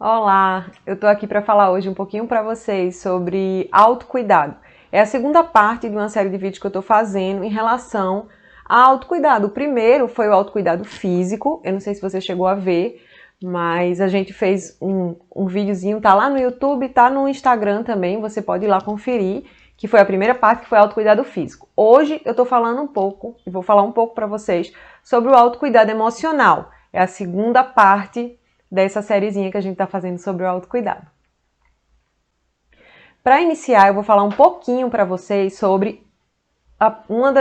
Olá, eu tô aqui para falar hoje um pouquinho para vocês sobre autocuidado. É a segunda parte de uma série de vídeos que eu tô fazendo em relação a autocuidado. O primeiro foi o autocuidado físico, eu não sei se você chegou a ver, mas a gente fez um videozinho, tá lá no YouTube, tá no Instagram também, você pode ir lá conferir, que foi a primeira parte, que foi o autocuidado físico. Hoje eu tô falando um pouco, e vou falar um pouco para vocês sobre o autocuidado emocional. É a segunda parte dessa sériezinha que a gente está fazendo sobre o autocuidado. Para iniciar, eu vou falar um pouquinho para vocês sobre um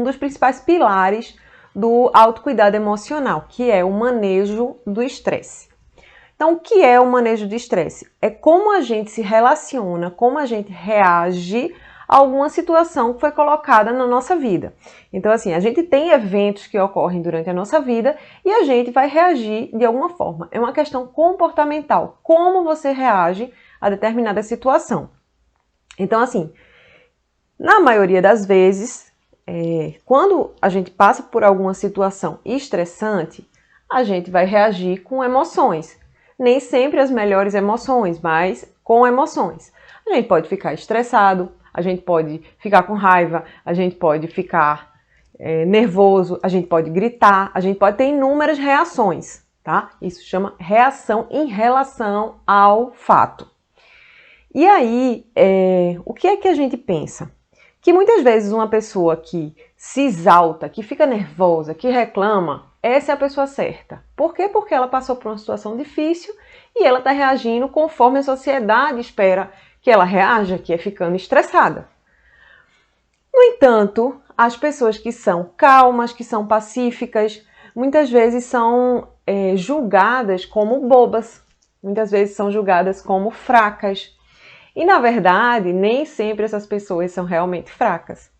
dos principais pilares do autocuidado emocional, que é o manejo do estresse. Então, o que é o manejo do estresse? É como a gente se relaciona, como a gente reage a alguma situação que foi colocada na nossa vida. Então, assim, a gente tem eventos que ocorrem durante a nossa vida e a gente vai reagir de alguma forma. É uma questão comportamental. Como você reage a determinada situação. Então, assim, na maioria das vezes, quando a gente passa por alguma situação estressante, a gente vai reagir com emoções. Nem sempre as melhores emoções, mas com emoções. A gente pode ficar estressado, a gente pode ficar com raiva, a gente pode ficar nervoso, a gente pode gritar, a gente pode ter inúmeras reações, tá? Isso chama reação em relação ao fato. E aí, o que é que a gente pensa? Que muitas vezes uma pessoa que se exalta, que fica nervosa, que reclama, essa é a pessoa certa. Por quê? Porque ela passou por uma situação difícil e ela está reagindo conforme a sociedade espera que ela reaja, que é ficando estressada. No entanto, as pessoas que são calmas, que são pacíficas, muitas vezes são julgadas como bobas, muitas vezes são julgadas como fracas. E, na verdade, nem sempre essas pessoas são realmente fracas.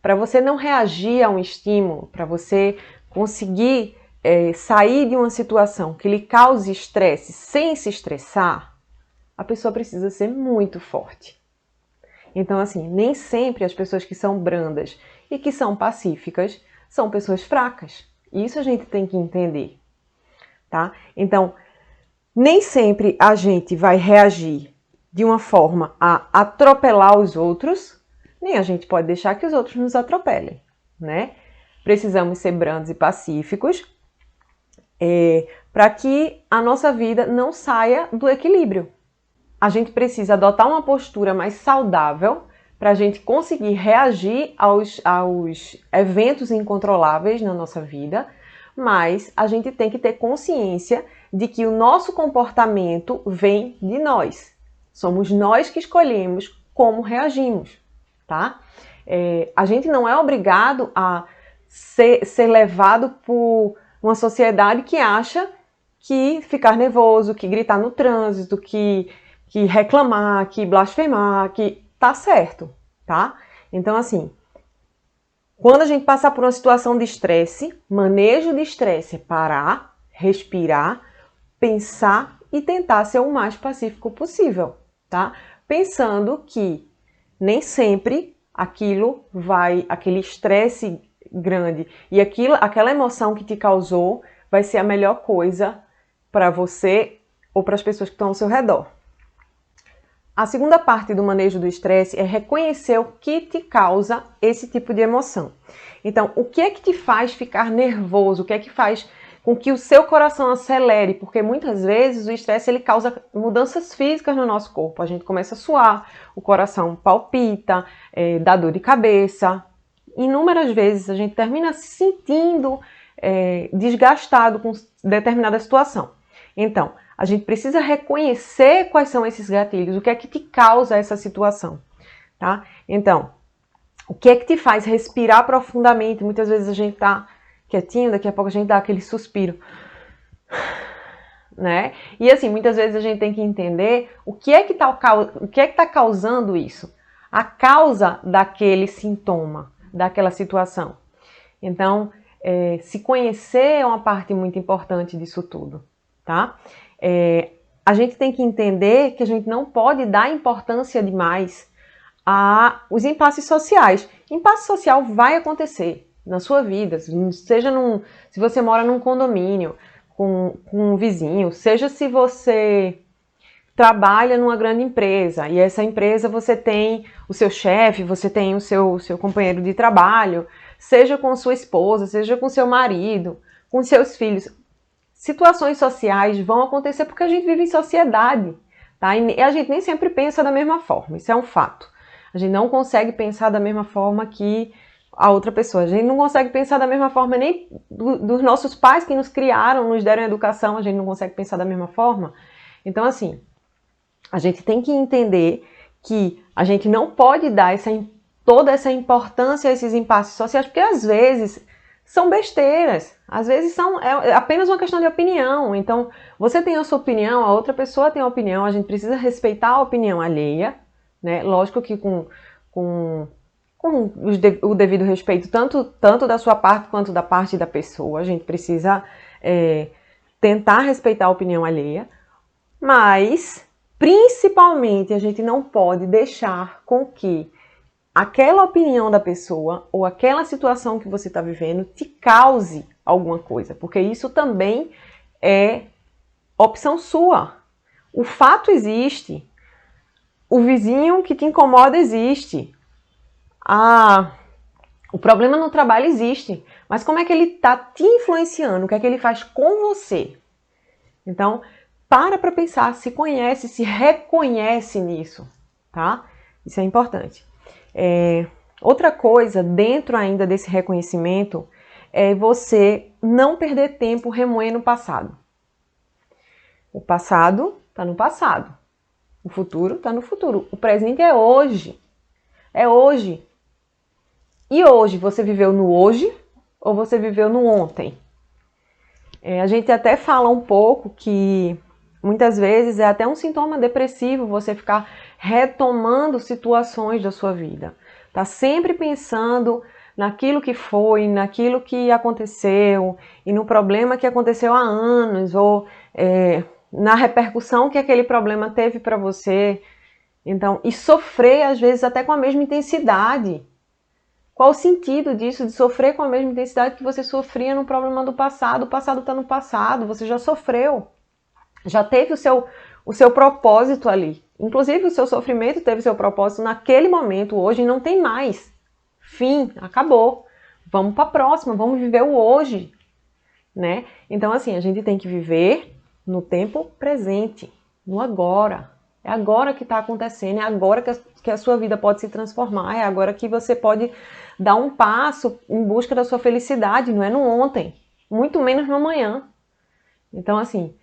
Para você não reagir a um estímulo, para você conseguir sair de uma situação que lhe cause estresse sem se estressar, a pessoa precisa ser muito forte. Então, assim, nem sempre as pessoas que são brandas e que são pacíficas são pessoas fracas. Isso a gente tem que entender, tá? Então, nem sempre a gente vai reagir de uma forma a atropelar os outros, nem a gente pode deixar que os outros nos atropelem, né? Precisamos ser brandos e pacíficos para que a nossa vida não saia do equilíbrio. A gente precisa adotar uma postura mais saudável para a gente conseguir reagir aos eventos incontroláveis na nossa vida, mas a gente tem que ter consciência de que o nosso comportamento vem de nós. Somos nós que escolhemos como reagimos, tá? A gente não é obrigado a ser levado por uma sociedade que acha que ficar nervoso, que gritar no trânsito, que reclamar, que blasfemar, que tá certo, tá? Então, assim, quando a gente passar por uma situação de estresse, manejo de estresse é parar, respirar, pensar e tentar ser o mais pacífico possível, tá? Pensando que nem sempre aquele estresse grande e aquela emoção que te causou vai ser a melhor coisa para você ou para as pessoas que estão ao seu redor. A segunda parte do manejo do estresse é reconhecer o que te causa esse tipo de emoção. Então, o que é que te faz ficar nervoso? O que é que faz com que o seu coração acelere? Porque muitas vezes o estresse ele causa mudanças físicas no nosso corpo. A gente começa a suar, o coração palpita, dá dor de cabeça. Inúmeras vezes a gente termina se sentindo desgastado com determinada situação. Então, a gente precisa reconhecer quais são esses gatilhos, o que é que te causa essa situação, tá? Então, o que é que te faz respirar profundamente? Muitas vezes a gente tá quietinho, daqui a pouco a gente dá aquele suspiro, né? E assim, muitas vezes a gente tem que entender o que é que tá causando isso, a causa daquele sintoma, daquela situação. Então, se conhecer é uma parte muito importante disso tudo, tá? A gente tem que entender que a gente não pode dar importância demais aos impasses sociais. Impasse social vai acontecer na sua vida, seja se você mora num condomínio, com um vizinho, seja se você trabalha numa grande empresa e essa empresa você tem o seu chefe, você tem o seu companheiro de trabalho, seja com sua esposa, seja com seu marido, com seus filhos. Situações sociais vão acontecer porque a gente vive em sociedade, tá? E a gente nem sempre pensa da mesma forma, isso é um fato. A gente não consegue pensar da mesma forma que a outra pessoa. A gente não consegue pensar da mesma forma nem dos nossos pais que nos criaram, nos deram educação, a gente não consegue pensar da mesma forma. Então, assim, a gente tem que entender que a gente não pode dar toda essa importância a esses impasses sociais, porque às vezes são besteiras, às vezes é apenas uma questão de opinião. Então, você tem a sua opinião, a outra pessoa tem a opinião, a gente precisa respeitar a opinião alheia, né? Lógico que com o devido respeito, tanto da sua parte quanto da parte da pessoa, a gente precisa tentar respeitar a opinião alheia, mas principalmente a gente não pode deixar com que aquela opinião da pessoa ou aquela situação que você está vivendo te cause alguma coisa, porque isso também é opção sua. O fato existe, o vizinho que te incomoda existe, o problema no trabalho existe, mas como é que ele está te influenciando, o que é que ele faz com você? Então, para pensar, se conhece, se reconhece nisso, tá? Isso é importante. Outra coisa, dentro ainda desse reconhecimento, é você não perder tempo remoendo o passado. O passado está no passado. O futuro está no futuro. O presente é hoje. É hoje. E hoje, você viveu no hoje ou você viveu no ontem? A gente até fala um pouco que muitas vezes é até um sintoma depressivo você ficar retomando situações da sua vida. Tá sempre pensando naquilo que foi, naquilo que aconteceu e no problema que aconteceu há anos ou na repercussão que aquele problema teve para você. Então, e sofrer às vezes até com a mesma intensidade. Qual o sentido disso, de sofrer com a mesma intensidade que você sofria no problema do passado? O passado está no passado, você já sofreu. Já teve o seu propósito ali. Inclusive, o seu sofrimento teve seu propósito naquele momento. Hoje não tem mais. Fim, acabou. Vamos para a próxima, vamos viver o hoje, né? Então, assim, a gente tem que viver no tempo presente, no agora. É agora que está acontecendo, é agora que a sua vida pode se transformar, é agora que você pode dar um passo em busca da sua felicidade, não é no ontem, muito menos no amanhã. Então, assim,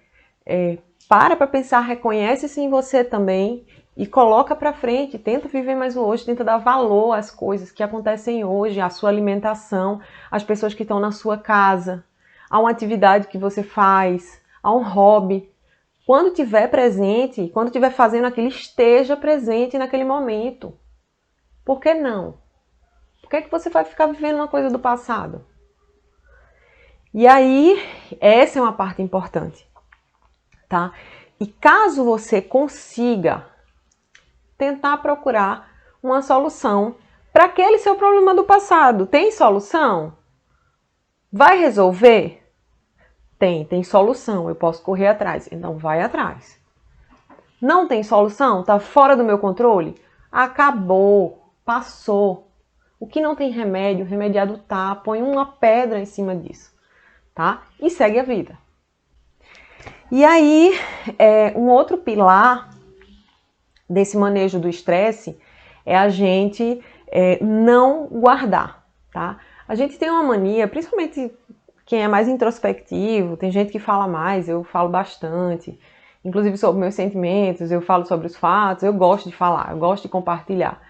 para pensar, reconhece-se em você também e coloca para frente, tenta viver mais o hoje, tenta dar valor às coisas que acontecem hoje, à sua alimentação, às pessoas que estão na sua casa, a uma atividade que você faz, a um hobby. Quando estiver presente, quando estiver fazendo aquilo, esteja presente naquele momento. Por que não? Por que você vai ficar vivendo uma coisa do passado? E aí, essa é uma parte importante, tá? E caso você consiga tentar procurar uma solução para aquele seu problema do passado, tem solução? Vai resolver? Tem solução, eu posso correr atrás, então vai atrás. Não tem solução? Tá fora do meu controle? Acabou, passou. O que não tem remédio, o remediado tá, põe uma pedra em cima disso, tá? E segue a vida. E aí, um outro pilar desse manejo do estresse é a gente não guardar, tá? A gente tem uma mania, principalmente quem é mais introspectivo, tem gente que fala mais, eu falo bastante, inclusive sobre meus sentimentos, eu falo sobre os fatos, eu gosto de falar, eu gosto de compartilhar.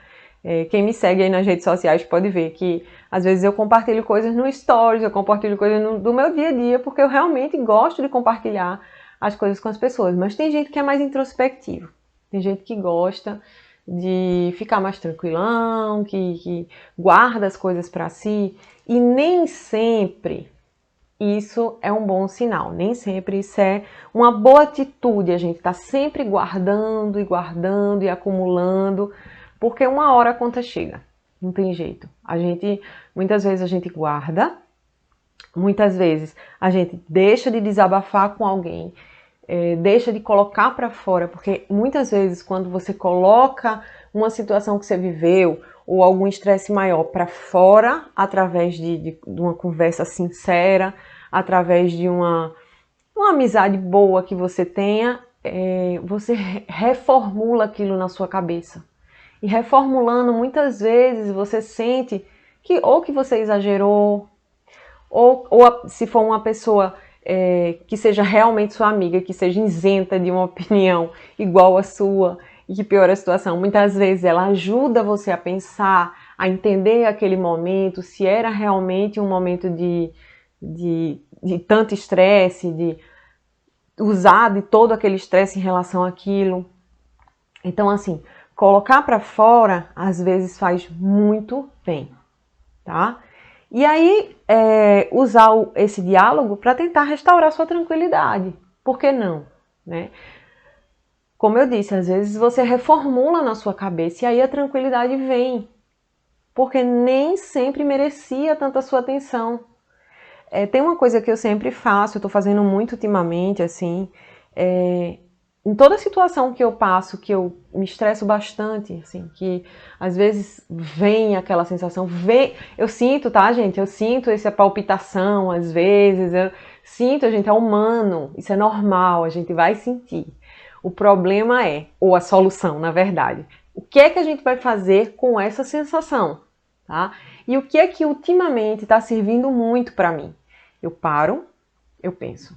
Quem me segue aí nas redes sociais pode ver que às vezes eu compartilho coisas no Stories, eu compartilho coisas do meu dia a dia, porque eu realmente gosto de compartilhar as coisas com as pessoas. Mas tem gente que é mais introspectivo, tem gente que gosta de ficar mais tranquilão, que guarda as coisas para si, e nem sempre isso é um bom sinal, nem sempre isso é uma boa atitude, a gente tá sempre guardando e acumulando, porque uma hora a conta chega, não tem jeito. Muitas vezes a gente guarda Muitas vezes a gente deixa de desabafar com alguém, deixa de colocar para fora, porque muitas vezes quando você coloca uma situação que você viveu ou algum estresse maior para fora, através de uma conversa sincera, através de uma amizade boa que você tenha, você reformula aquilo na sua cabeça. E reformulando, muitas vezes você sente que ou que você exagerou, ou se for uma pessoa que seja realmente sua amiga, que seja isenta de uma opinião igual a sua e que piora a situação, muitas vezes ela ajuda você a pensar, a entender aquele momento, se era realmente um momento de tanto estresse, de usar de todo aquele estresse em relação àquilo. Então, assim, colocar para fora às vezes faz muito bem, tá? E aí, usar esse diálogo para tentar restaurar sua tranquilidade. Por que não? Né? Como eu disse, às vezes você reformula na sua cabeça e aí a tranquilidade vem. Porque nem sempre merecia tanta sua atenção. Tem uma coisa que eu sempre faço, eu estou fazendo muito ultimamente, assim, em toda situação que eu passo, que eu me estresso bastante, assim, que às vezes vem aquela sensação, eu sinto, tá, gente? Eu sinto essa palpitação, às vezes, eu sinto, a gente é humano, isso é normal, a gente vai sentir. O problema ou a solução, na verdade, o que é que a gente vai fazer com essa sensação, tá? E o que é que ultimamente está servindo muito para mim? Eu paro, eu penso.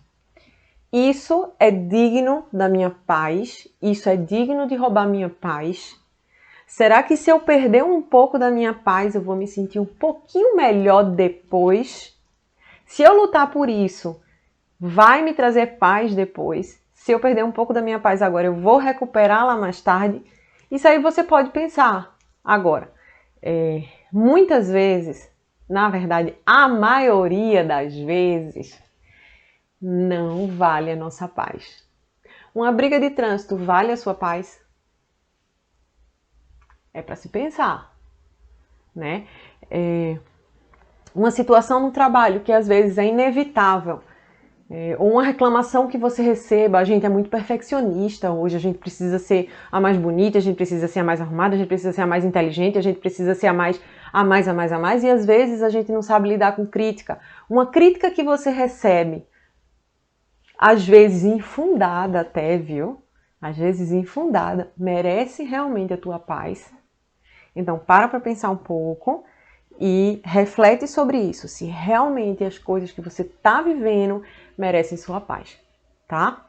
Isso é digno da minha paz? Isso é digno de roubar minha paz? Será que se eu perder um pouco da minha paz, eu vou me sentir um pouquinho melhor depois? Se eu lutar por isso, vai me trazer paz depois? Se eu perder um pouco da minha paz agora, eu vou recuperá-la mais tarde? Isso aí você pode pensar. Agora, muitas vezes, na verdade, a maioria das vezes, não vale a nossa paz. Uma briga de trânsito vale a sua paz? É para se pensar, né? Uma situação no trabalho que às vezes é inevitável, ou uma reclamação que você receba, a gente é muito perfeccionista hoje, a gente precisa ser a mais bonita, a gente precisa ser a mais arrumada, a gente precisa ser a mais inteligente, a gente precisa ser a mais, e às vezes a gente não sabe lidar com crítica. Uma crítica que você recebe, às vezes infundada até, viu? Às vezes infundada, merece realmente a tua paz? Então, para pensar um pouco e reflete sobre isso, se realmente as coisas que você está vivendo merecem sua paz, tá?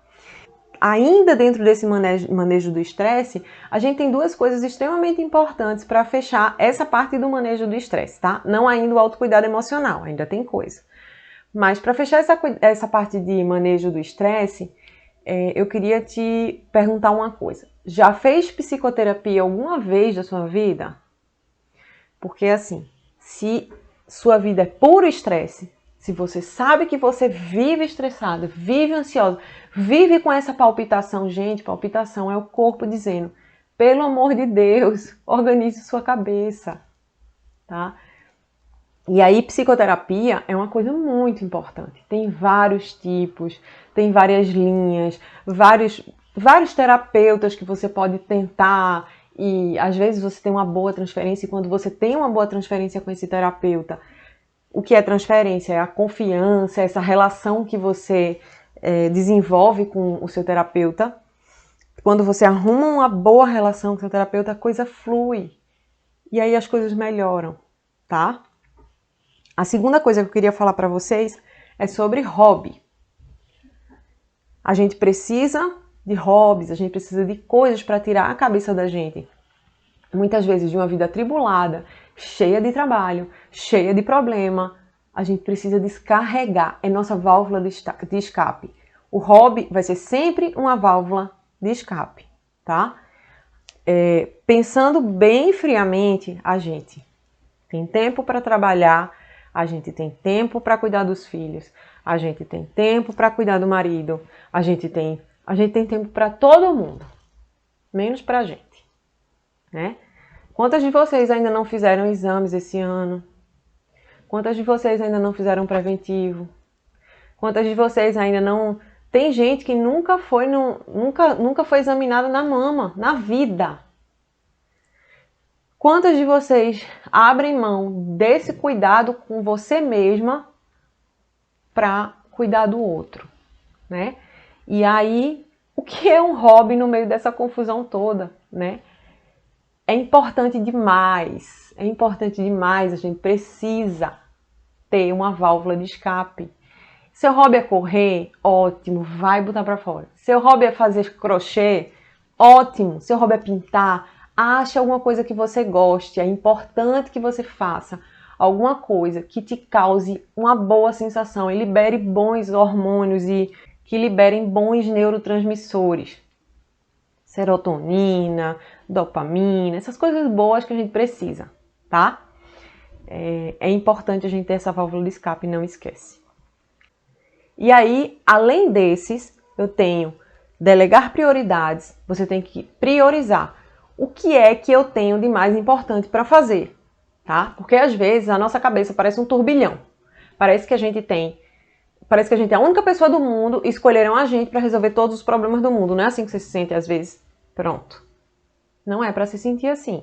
Ainda dentro desse manejo do estresse, a gente tem duas coisas extremamente importantes para fechar essa parte do manejo do estresse, tá? Não ainda o autocuidado emocional, ainda tem coisa. Mas para fechar essa parte de manejo do estresse, eu queria te perguntar uma coisa. Já fez psicoterapia alguma vez da sua vida? Porque assim, se sua vida é puro estresse, se você sabe que você vive estressada, vive ansiosa, vive com essa palpitação, gente, palpitação é o corpo dizendo, pelo amor de Deus, organize sua cabeça, tá? E aí, psicoterapia é uma coisa muito importante. Tem vários tipos, tem várias linhas, vários terapeutas que você pode tentar. E às vezes você tem uma boa transferência, e quando você tem uma boa transferência com esse terapeuta, o que é transferência? É a confiança, essa relação que você desenvolve com o seu terapeuta. Quando você arruma uma boa relação com o seu terapeuta, a coisa flui. E aí as coisas melhoram, tá? A segunda coisa que eu queria falar para vocês é sobre hobby. A gente precisa de hobbies, a gente precisa de coisas para tirar a cabeça da gente. Muitas vezes de uma vida atribulada, cheia de trabalho, cheia de problema, a gente precisa descarregar, é nossa válvula de escape. O hobby vai ser sempre uma válvula de escape, tá? Pensando bem friamente, a gente tem tempo para trabalhar, a gente tem tempo para cuidar dos filhos, a gente tem tempo para cuidar do marido, a gente tem tempo para todo mundo, menos para a gente, né? Quantas de vocês ainda não fizeram exames esse ano? Quantas de vocês ainda não fizeram um preventivo? Quantas de vocês ainda não... Tem gente que nunca foi examinada na mama, na vida. Quantas de vocês abrem mão desse cuidado com você mesma para cuidar do outro, né? E aí, o que é um hobby no meio dessa confusão toda, né? É importante demais, a gente precisa ter uma válvula de escape. Seu hobby é correr? Ótimo, vai botar para fora. Seu hobby é fazer crochê? Ótimo. Seu hobby é pintar? Ache alguma coisa que você goste, é importante que você faça alguma coisa que te cause uma boa sensação e libere bons hormônios e que liberem bons neurotransmissores. Serotonina, dopamina, essas coisas boas que a gente precisa, tá? É importante a gente ter essa válvula de escape, não esquece. E aí, além desses, eu tenho delegar prioridades, você tem que priorizar o que é que eu tenho de mais importante para fazer, tá? Porque às vezes a nossa cabeça parece um turbilhão. Parece que a gente é a única pessoa do mundo e escolheram a gente para resolver todos os problemas do mundo. Não é assim que você se sente às vezes? Pronto. Não é para se sentir assim.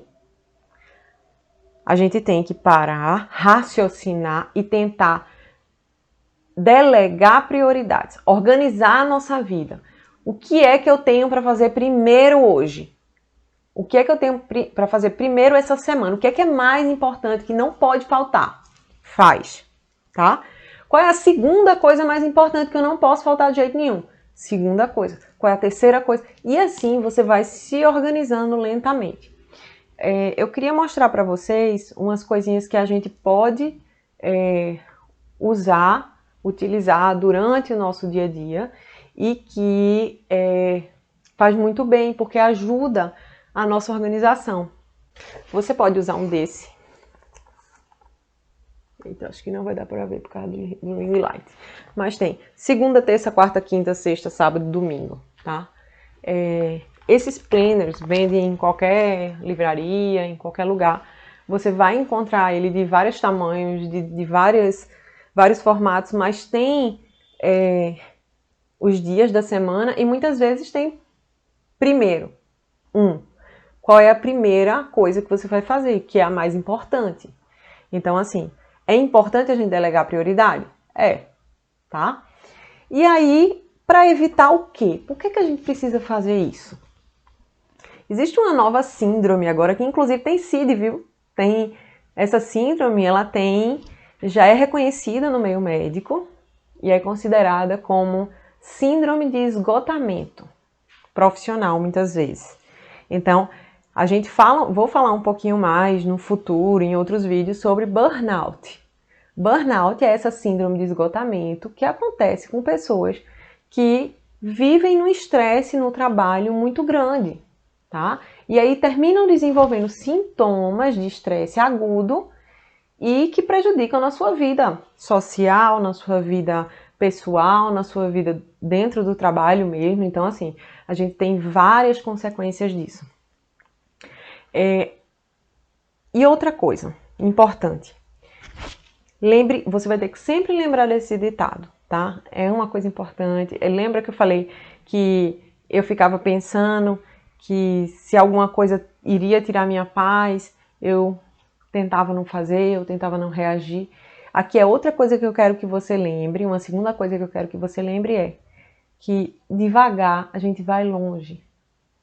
A gente tem que parar, raciocinar e tentar delegar prioridades, organizar a nossa vida. O que é que eu tenho para fazer primeiro hoje? O que é que eu tenho para fazer primeiro essa semana? O que é mais importante, que não pode faltar? Faz, tá? Qual é a segunda coisa mais importante que eu não posso faltar de jeito nenhum? Segunda coisa. Qual é a terceira coisa? E assim você vai se organizando lentamente. Eu queria mostrar para vocês umas coisinhas que a gente pode utilizar durante o nosso dia a dia e que faz muito bem, porque ajuda a nossa organização. Você pode usar um desse. Então, acho que não vai dar para ver por causa do ring light. Mas tem segunda, terça, quarta, quinta, sexta, sábado e domingo, tá? Esses planners vendem em qualquer livraria, em qualquer lugar. Você vai encontrar ele de vários tamanhos, de vários formatos, mas tem os dias da semana e muitas vezes tem primeiro. Qual é a primeira coisa que você vai fazer, que é a mais importante? Então, assim, é importante a gente delegar prioridade? Tá? E aí, para evitar o quê? Por que a gente precisa fazer isso? Existe uma nova síndrome agora, que inclusive tem CID, viu? Essa síndrome, já é reconhecida no meio médico e é considerada como síndrome de esgotamento profissional, muitas vezes. Então, vou falar um pouquinho mais no futuro, em outros vídeos, sobre burnout. Burnout é essa síndrome de esgotamento que acontece com pessoas que vivem num estresse no trabalho muito grande, tá? E aí terminam desenvolvendo sintomas de estresse agudo e que prejudicam na sua vida social, na sua vida pessoal, na sua vida dentro do trabalho mesmo. Então, assim, a gente tem várias consequências disso. E outra coisa importante, você vai ter que sempre lembrar desse ditado, tá? É uma coisa importante. Lembra que eu falei que eu ficava pensando que se alguma coisa iria tirar minha paz, eu tentava não fazer, eu tentava não reagir. Aqui é outra coisa que eu quero que você lembre, uma segunda coisa que eu quero que você lembre é que devagar a gente vai longe,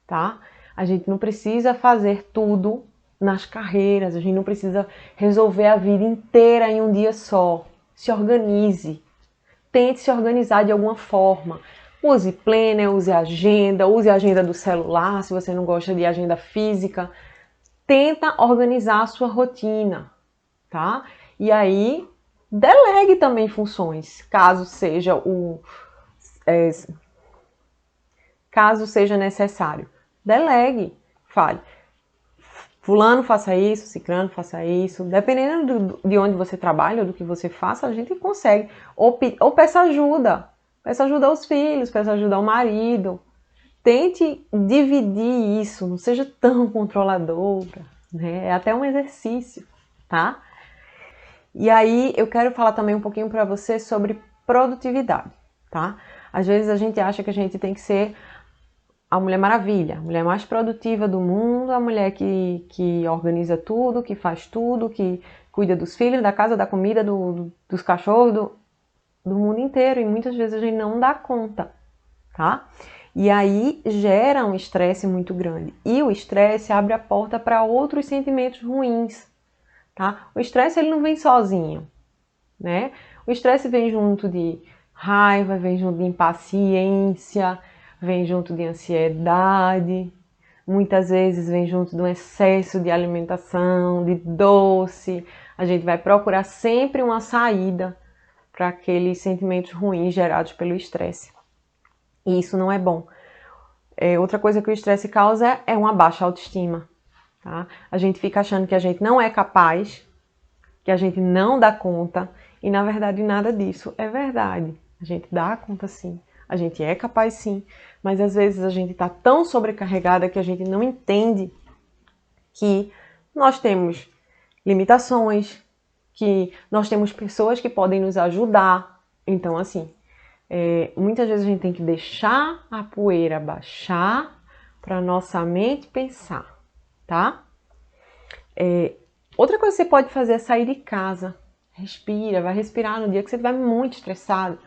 tá? A gente não precisa fazer tudo nas carreiras, a gente não precisa resolver a vida inteira em um dia só. Se organize, tente se organizar de alguma forma. Use planner, use a agenda do celular, se você não gosta de agenda física. Tenta organizar a sua rotina, tá? E aí, delegue também funções, caso seja necessário. Delegue, fale. Fulano faça isso, ciclano faça isso. Dependendo de onde você trabalha ou do que você faça, a gente consegue. Ou peça ajuda. Peça ajuda aos filhos, peça ajuda ao marido. Tente dividir isso, não seja tão controladora, né? É até um exercício, tá? E aí eu quero falar também um pouquinho para você sobre produtividade, tá? Às vezes a gente acha que a gente tem que ser a Mulher Maravilha, a mulher mais produtiva do mundo, a mulher que organiza tudo, que faz tudo, que cuida dos filhos, da casa, da comida, dos cachorros, do mundo inteiro. E muitas vezes a gente não dá conta, tá? E aí gera um estresse muito grande. E o estresse abre a porta para outros sentimentos ruins, tá? O estresse ele não vem sozinho, né? O estresse vem junto de raiva, vem junto de impaciência, vem junto de ansiedade, muitas vezes vem junto de um excesso de alimentação, de doce. A gente vai procurar sempre uma saída para aqueles sentimentos ruins gerados pelo estresse. E isso não é bom. Outra coisa que o estresse causa é uma baixa autoestima. Tá? A gente fica achando que a gente não é capaz, que a gente não dá conta, e na verdade nada disso é verdade. A gente dá conta sim, a gente é capaz sim, mas às vezes a gente está tão sobrecarregada que a gente não entende que nós temos limitações, que nós temos pessoas que podem nos ajudar. Então assim, muitas vezes a gente tem que deixar a poeira baixar para nossa mente pensar, tá? Outra coisa que você pode fazer é sair de casa. Respira, vai respirar no dia que você estiver muito estressado.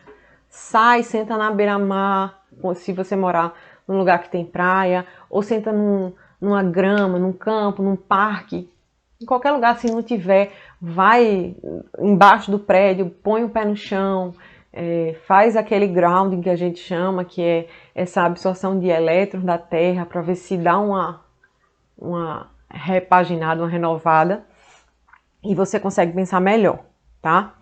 Sai, senta na beira-mar, se você morar num lugar que tem praia, ou senta numa grama, num campo, num parque. Em qualquer lugar, se não tiver, vai embaixo do prédio, põe o pé no chão, faz aquele grounding que a gente chama, que é essa absorção de elétrons da terra, para ver se dá uma repaginada, uma renovada, e você consegue pensar melhor, tá?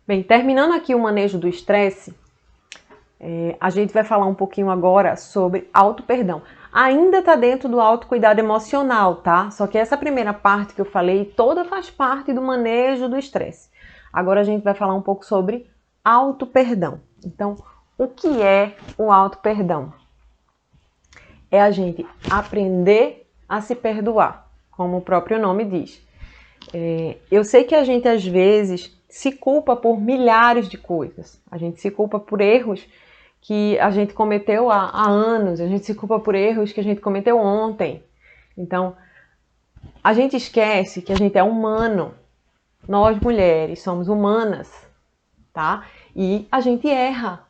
Bem, terminando aqui o manejo do estresse, a gente vai falar um pouquinho agora sobre auto-perdão. Ainda tá dentro do autocuidado emocional, tá? Só que essa primeira parte que eu falei, toda faz parte do manejo do estresse. Agora a gente vai falar um pouco sobre auto-perdão. Então, o que é o auto-perdão? É a gente aprender a se perdoar, como o próprio nome diz. Eu sei que a gente às vezes se culpa por milhares de coisas. A gente se culpa por erros que a gente cometeu há anos, a gente se culpa por erros que a gente cometeu ontem. Então, a gente esquece que a gente é humano. Nós mulheres somos humanas, tá? E a gente erra.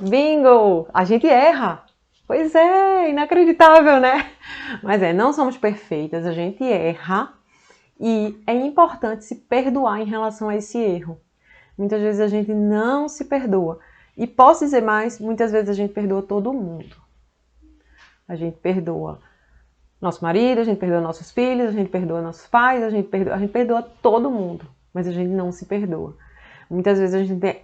Bingo! A gente erra. Pois é, inacreditável, né? Mas não somos perfeitas, a gente erra. E é importante se perdoar em relação a esse erro. Muitas vezes a gente não se perdoa. E posso dizer mais, muitas vezes a gente perdoa todo mundo. A gente perdoa nosso marido, a gente perdoa nossos filhos, a gente perdoa nossos pais, a gente perdoa todo mundo. Mas a gente não se perdoa. Muitas vezes a gente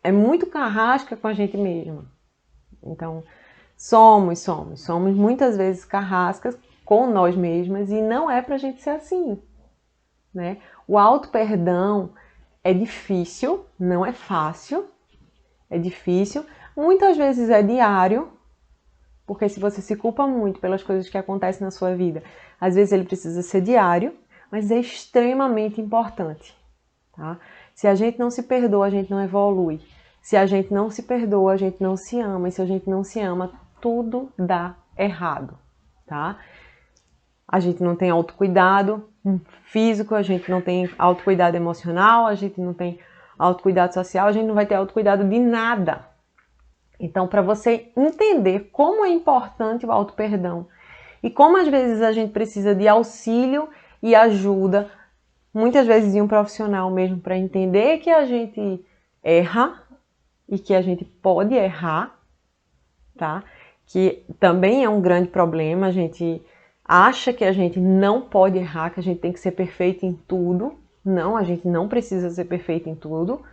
é muito carrasca com a gente mesma. Então, somos muitas vezes carrascas com nós mesmas e não é pra gente ser assim. Né? O auto-perdão é difícil, não é fácil, é difícil, muitas vezes é diário, porque se você se culpa muito pelas coisas que acontecem na sua vida, às vezes ele precisa ser diário, mas é extremamente importante. Tá? Se a gente não se perdoa, a gente não evolui. Se a gente não se perdoa, a gente não se ama, e se a gente não se ama, tudo dá errado. Tá? A gente não tem autocuidado físico, a gente não tem autocuidado emocional, a gente não tem autocuidado social, a gente não vai ter autocuidado de nada. Então, para você entender como é importante o auto-perdão e como às vezes a gente precisa de auxílio e ajuda, muitas vezes de um profissional mesmo, para entender que a gente erra e que a gente pode errar, tá? Que também é um grande problema, a gente acha que a gente não pode errar, que a gente tem que ser perfeito em tudo. Não, a gente não precisa ser perfeito em tudo.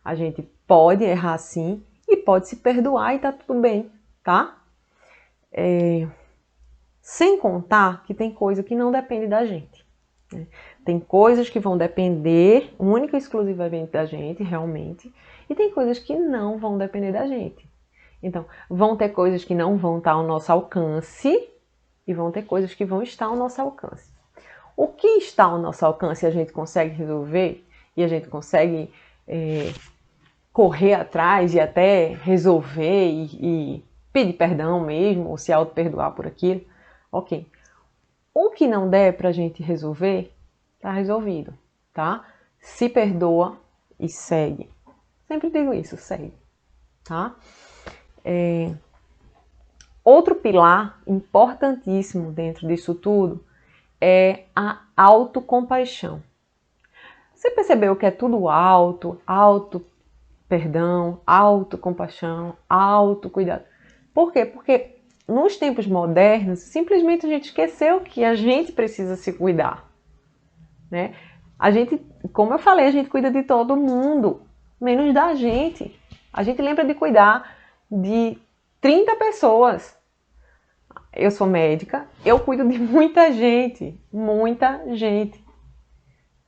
A gente pode errar sim e pode se perdoar e tá tudo bem, tá? Sem contar que tem coisa que não depende da gente. Né? Tem coisas que vão depender única e exclusivamente da gente, realmente, e tem coisas que não vão depender da gente. Então, vão ter coisas que não vão estar ao nosso alcance, e vão ter coisas que vão estar ao nosso alcance. O que está ao nosso alcance e a gente consegue resolver, e a gente consegue correr atrás e até resolver e pedir perdão mesmo, ou se auto-perdoar por aquilo, ok. O que não der pra gente resolver, tá resolvido, tá? Se perdoa e segue. Sempre digo isso, segue, tá? Outro pilar importantíssimo dentro disso tudo é a autocompaixão. Você percebeu que é tudo perdão, autocompaixão, autocuidado. Por quê? Porque nos tempos modernos, simplesmente a gente esqueceu que a gente precisa se cuidar, né? A gente, como eu falei, a gente cuida de todo mundo, menos da gente. A gente lembra de cuidar de 30 pessoas. Eu sou médica, eu cuido de muita gente, muita gente.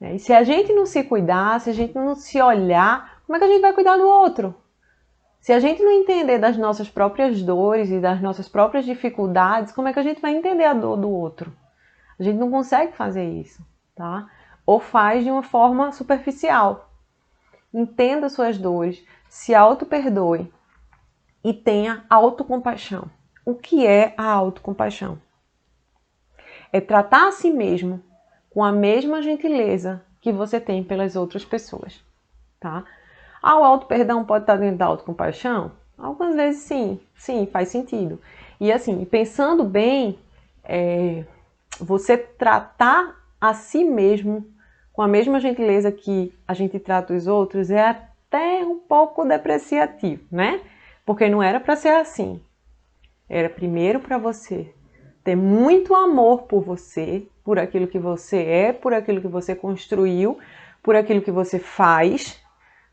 E se a gente não se cuidar, se a gente não se olhar, como é que a gente vai cuidar do outro? Se a gente não entender das nossas próprias dores e das nossas próprias dificuldades, como é que a gente vai entender a dor do outro? A gente não consegue fazer isso, tá? Ou faz de uma forma superficial. Entenda suas dores, se auto-perdoe e tenha autocompaixão. O que é a autocompaixão? É tratar a si mesmo com a mesma gentileza que você tem pelas outras pessoas, tá? O auto-perdão pode estar dentro da autocompaixão? Algumas vezes sim, faz sentido. E assim, pensando bem, você tratar a si mesmo com a mesma gentileza que a gente trata os outros é até um pouco depreciativo, né? Porque não era para ser assim. Era primeiro para você ter muito amor por você, por aquilo que você é, por aquilo que você construiu, por aquilo que você faz,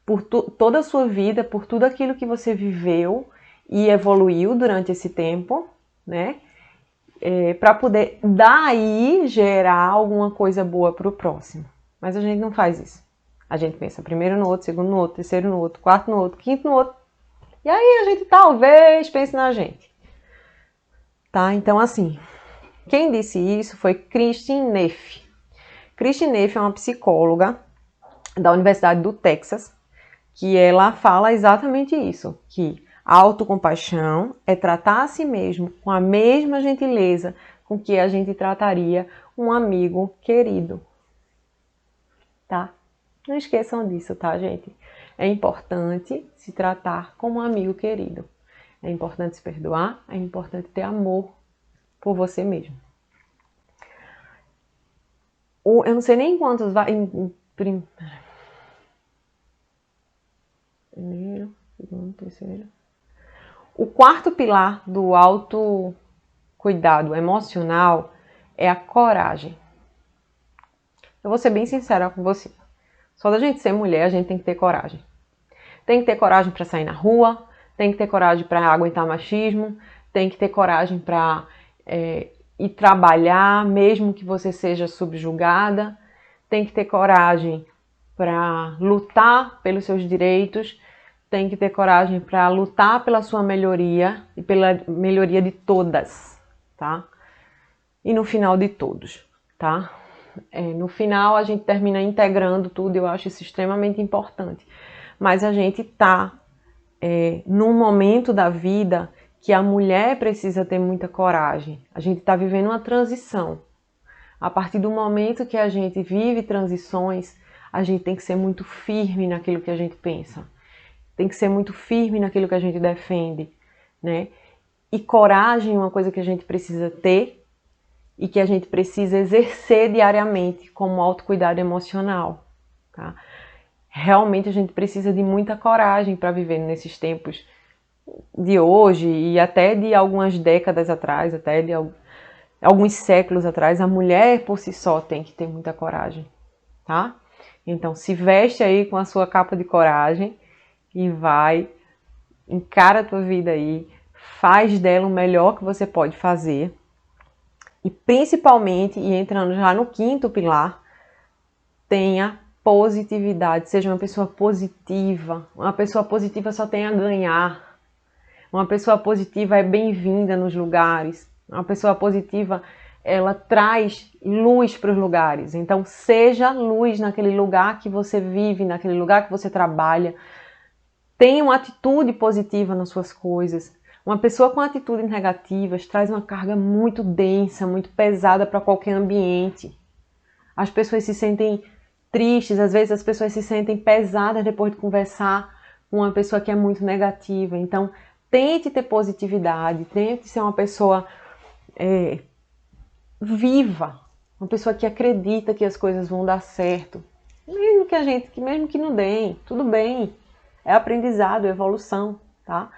por toda a sua vida, por tudo aquilo que você viveu e evoluiu durante esse tempo, né? Para poder daí gerar alguma coisa boa para o próximo. Mas a gente não faz isso. A gente pensa primeiro no outro, segundo no outro, terceiro no outro, quarto no outro, quinto no outro. E aí a gente talvez pense na gente. Tá? Então assim, quem disse isso foi Kristin Neff. Kristin Neff é uma psicóloga da Universidade do Texas, que ela fala exatamente isso, que a autocompaixão é tratar a si mesmo com a mesma gentileza com que a gente trataria um amigo querido, tá? Não esqueçam disso, tá, gente? É importante se tratar como um amigo querido. É importante se perdoar, é importante ter amor por você mesmo. Eu não sei nem quantos vai... Primeiro, segundo, terceiro. O quarto pilar do autocuidado emocional é a coragem. Eu vou ser bem sincera com você. Só da gente ser mulher, a gente tem que ter coragem. Tem que ter coragem para sair na rua, tem que ter coragem para aguentar machismo, tem que ter coragem para ir trabalhar, mesmo que você seja subjugada, tem que ter coragem para lutar pelos seus direitos, tem que ter coragem para lutar pela sua melhoria e pela melhoria de todas, tá? E no final de todos, tá? No final a gente termina integrando tudo, eu acho isso extremamente importante. Mas a gente tá num momento da vida que a mulher precisa ter muita coragem. A gente está vivendo uma transição. A partir do momento que a gente vive transições, a gente tem que ser muito firme naquilo que a gente pensa. Tem que ser muito firme naquilo que a gente defende, né? E coragem é uma coisa que a gente precisa ter e que a gente precisa exercer diariamente como autocuidado emocional, tá? Realmente a gente precisa de muita coragem para viver nesses tempos de hoje e até de algumas décadas atrás, até de alguns séculos atrás. A mulher por si só tem que ter muita coragem, tá? Então se veste aí com a sua capa de coragem e vai, encara a tua vida aí, faz dela o melhor que você pode fazer. E principalmente, e entrando já no quinto pilar, tenha positividade, seja uma pessoa positiva. Uma pessoa positiva só tem a ganhar. Uma pessoa positiva é bem-vinda nos lugares. Uma pessoa positiva ela traz luz para os lugares. Então, seja luz naquele lugar que você vive, naquele lugar que você trabalha. Tenha uma atitude positiva nas suas coisas. Uma pessoa com atitudes negativas traz uma carga muito densa, muito pesada para qualquer ambiente. As pessoas se sentem tristes, às vezes as pessoas se sentem pesadas depois de conversar com uma pessoa que é muito negativa. Então, tente ter positividade, tente ser uma pessoa viva, uma pessoa que acredita que as coisas vão dar certo. Mesmo que não deem, tudo bem. É aprendizado, é evolução, tá?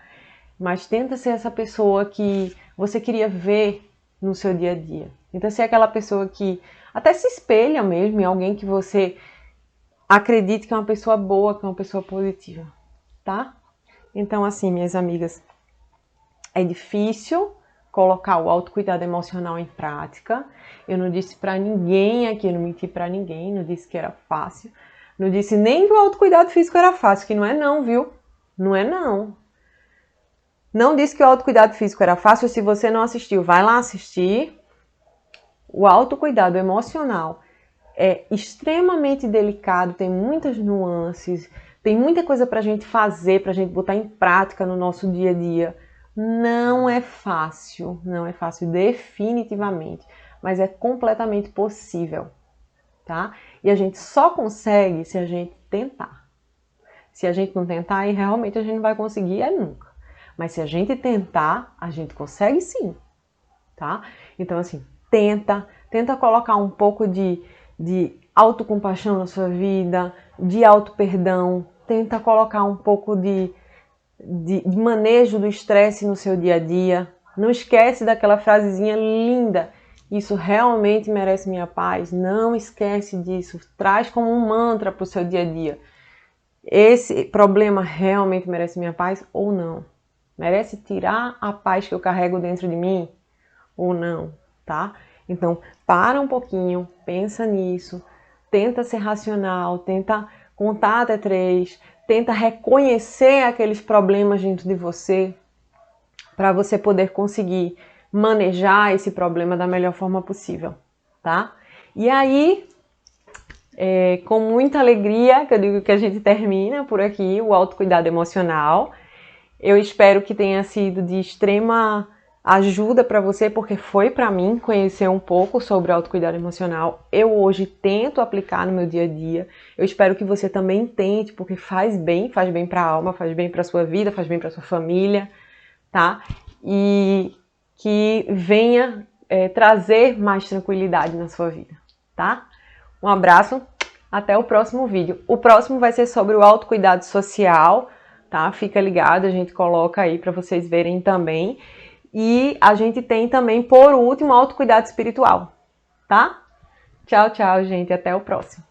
Mas tenta ser essa pessoa que você queria ver no seu dia a dia. Tenta ser aquela pessoa que até se espelha mesmo em alguém que você acredite que é uma pessoa boa, que é uma pessoa positiva, tá? Então, assim, minhas amigas, é difícil colocar o autocuidado emocional em prática. Eu não disse pra ninguém aqui, eu não menti pra ninguém, não disse que era fácil. Não disse nem que o autocuidado físico era fácil, que não é não, viu? Não é não. Não disse que o autocuidado físico era fácil. Se você não assistiu, vai lá assistir. O autocuidado emocional é extremamente delicado, tem muitas nuances, tem muita coisa pra gente fazer, pra gente botar em prática no nosso dia a dia. Não é fácil definitivamente, mas é completamente possível, tá? E a gente só consegue se a gente tentar. Se a gente não tentar, aí realmente a gente não vai conseguir nunca. Mas se a gente tentar, a gente consegue sim, tá? Então assim, tenta colocar um pouco de autocompaixão na sua vida, de auto-perdão, tenta colocar um pouco de manejo do estresse no seu dia a dia. Não esquece daquela frasezinha linda, isso realmente merece minha paz. Não esquece disso, traz como um mantra para o seu dia a dia. Esse problema realmente merece minha paz ou não? Merece tirar a paz que eu carrego dentro de mim ou não, tá? Então, para um pouquinho, pensa nisso, tenta ser racional, tenta contar até 3, tenta reconhecer aqueles problemas dentro de você para você poder conseguir manejar esse problema da melhor forma possível, tá? E aí, com muita alegria, que eu digo que a gente termina por aqui o autocuidado emocional. Eu espero que tenha sido de extrema ajuda para você, porque foi para mim conhecer um pouco sobre autocuidado emocional. Eu hoje tento aplicar no meu dia a dia. Eu espero que você também tente, porque faz bem para a alma, faz bem para a sua vida, faz bem para a sua família, tá? E que venha trazer mais tranquilidade na sua vida, tá? Um abraço, até o próximo vídeo. O próximo vai ser sobre o autocuidado social, tá? Fica ligado, a gente coloca aí para vocês verem também. E a gente tem também, por último, autocuidado espiritual, tá? Tchau, tchau, gente. Até o próximo.